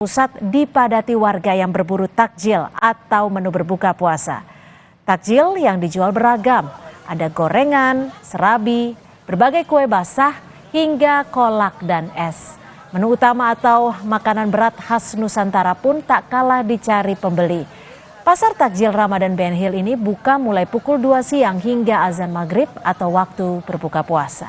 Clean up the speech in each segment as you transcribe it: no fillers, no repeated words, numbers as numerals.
Pusat dipadati warga yang berburu takjil atau menu berbuka puasa. Takjil yang dijual beragam, ada gorengan, serabi, berbagai kue basah, hingga kolak dan es. Menu utama atau makanan berat khas Nusantara pun tak kalah dicari pembeli. Pasar takjil Ramadan Ben Hill ini buka mulai pukul 2 siang hingga azan maghrib atau waktu berbuka puasa.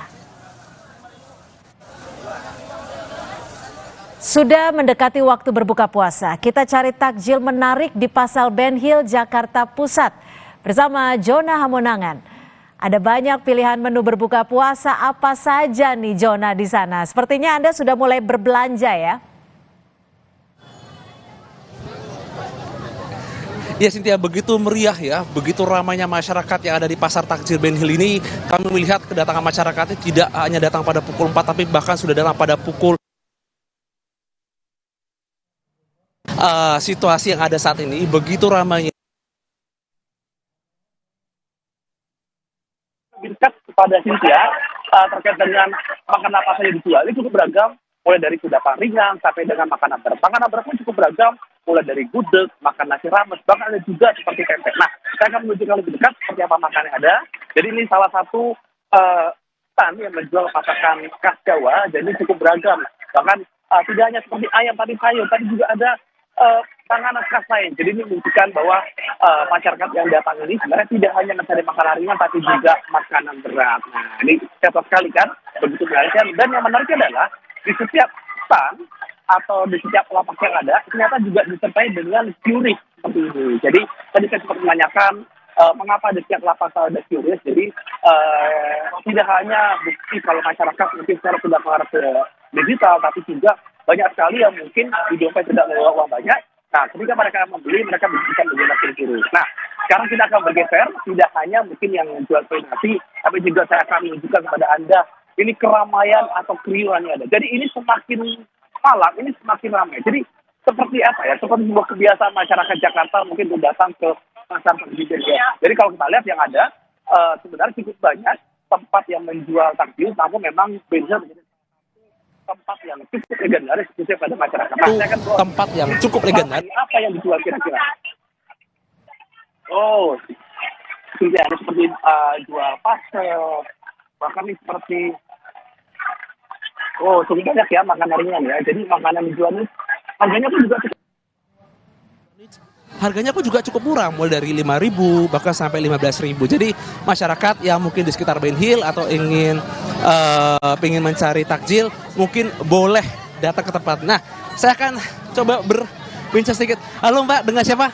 Sudah mendekati waktu berbuka puasa, kita cari takjil menarik di Pasar Ben Hill, Jakarta Pusat bersama Jona Hamonangan. Ada banyak pilihan menu berbuka puasa, apa saja nih Jona di sana? Sepertinya Anda sudah mulai berbelanja ya? Ya Cynthia, begitu meriah ya, begitu ramainya masyarakat yang ada di Pasar Takjil Ben Hill ini. Kami melihat kedatangan masyarakatnya tidak hanya datang pada pukul 4, tapi bahkan sudah datang pada pukul situasi yang ada saat ini begitu ramainya. Dekat kepada Cynthia terkait dengan makanan apa saja dijual ini cukup beragam, mulai dari kudapan ringan sampai dengan makanan berat. Makanan berat pun cukup beragam, mulai dari gudeg, makan nasi rames, bahkan ada juga seperti tempe. Nah, saya akan menunjukkan lebih dekat seperti apa makanan yang ada. Jadi ini salah satu stand yang menjual masakan khas Jawa, jadi cukup beragam. Bahkan tidak hanya seperti ayam tadi sayur, tadi juga ada panganan khas lain. Jadi ini menunjukkan bahwa masyarakat yang datang ini sebenarnya tidak hanya mencari makanan ringan, tapi juga makanan berat. Nah, ini cepat sekali kan, begitu menarik. Dan yang menariknya adalah di setiap stand atau di setiap lapak yang ada, ternyata juga disertai dengan QRIS seperti ini. Jadi tadi saya sempat menanyakan mengapa di setiap lapak ada QRIS. Jadi tidak hanya bukti kalau masyarakat mungkin secara sudah mengarah ke digital, tapi juga banyak sekali yang mungkin di dompet tidak membawa uang banyak. Nah, ketika mereka membeli, mereka bisa menggunakan QRIS. Nah, sekarang kita akan bergeser, tidak hanya mungkin yang jual kue nasi, tapi juga saya akan menunjukkan kepada Anda, ini keramaian atau keriuhan yang ada. Jadi ini semakin malam, ini semakin ramai. Jadi seperti apa ya, seperti sebuah kebiasaan masyarakat Jakarta mungkin untuk datang ke pasar takjil. Jadi kalau kita lihat yang ada, sebenarnya cukup banyak tempat yang menjual takjil, namun memang beda menjadi tempat yang cukup legendaris khususnya pada masyarakat. Nah, tempat yang cukup legendaris. Apa yang dijual kira-kira? Oh, tidak ada seperti jual pastel, bahkan ini seperti cukup banyak ya makanan ringan ya. Jadi makanan dijual ini harganya pun juga cukup murah, mulai dari 5.000 bahkan sampai 15.000. Jadi masyarakat yang mungkin di sekitar Ben Hill atau ingin mencari takjil mungkin boleh datang ke tempat. Nah, saya akan coba berbincang sedikit. Halo Mbak, dengan siapa?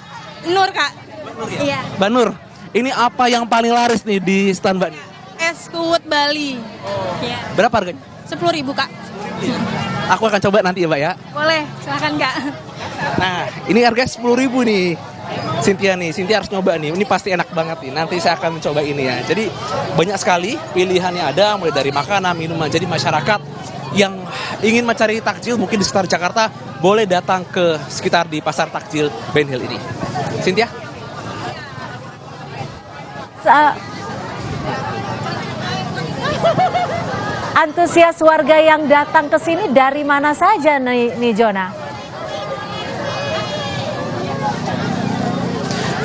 Nur Kak. Nur, ya? Iya. Mbak Nur, ini apa yang paling laris nih di stand Mbak? Es kuwut Bali. Ya. Berapa harganya? 10.000 Kak. Aku akan coba nanti ya Mbak ya. Boleh, silahkan Kak. Nah, ini harganya 10.000 nih. Cynthia harus nyoba nih. Ini pasti enak banget nih. Nanti saya akan mencoba ini ya. Jadi banyak sekali pilihannya ada, mulai dari makanan, minuman. Jadi masyarakat yang ingin mencari takjil mungkin di sekitar Jakarta boleh datang ke sekitar di Pasar Takjil Ben Hill ini. Cynthia? Antusias warga yang datang ke sini dari mana saja nih Jona?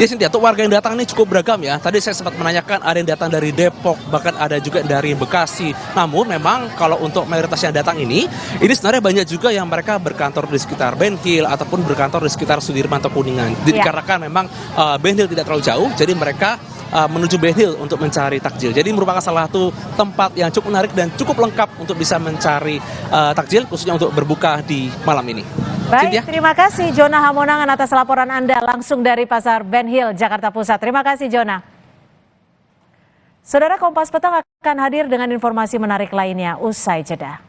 Ya Cynthia, untuk warga yang datang ini cukup beragam ya. Tadi saya sempat menanyakan ada yang datang dari Depok, bahkan ada juga dari Bekasi. Namun memang kalau untuk mayoritas yang datang ini sebenarnya banyak juga yang mereka berkantor di sekitar Ben Hill ataupun berkantor di sekitar Sudirman atau Kuningan. Jadi karena kan memang Ben Hill tidak terlalu jauh, jadi mereka menuju Ben Hill untuk mencari takjil. Jadi merupakan salah satu tempat yang cukup menarik dan cukup lengkap untuk bisa mencari takjil, khususnya untuk berbuka di malam ini. Baik, Cynthia? terima kasih Jona Hamonangan atas laporan Anda langsung dari Pasar Ben Hill, Jakarta Pusat. Terima kasih Jona. Saudara, Kompas Petang akan hadir dengan informasi menarik lainnya usai jeda.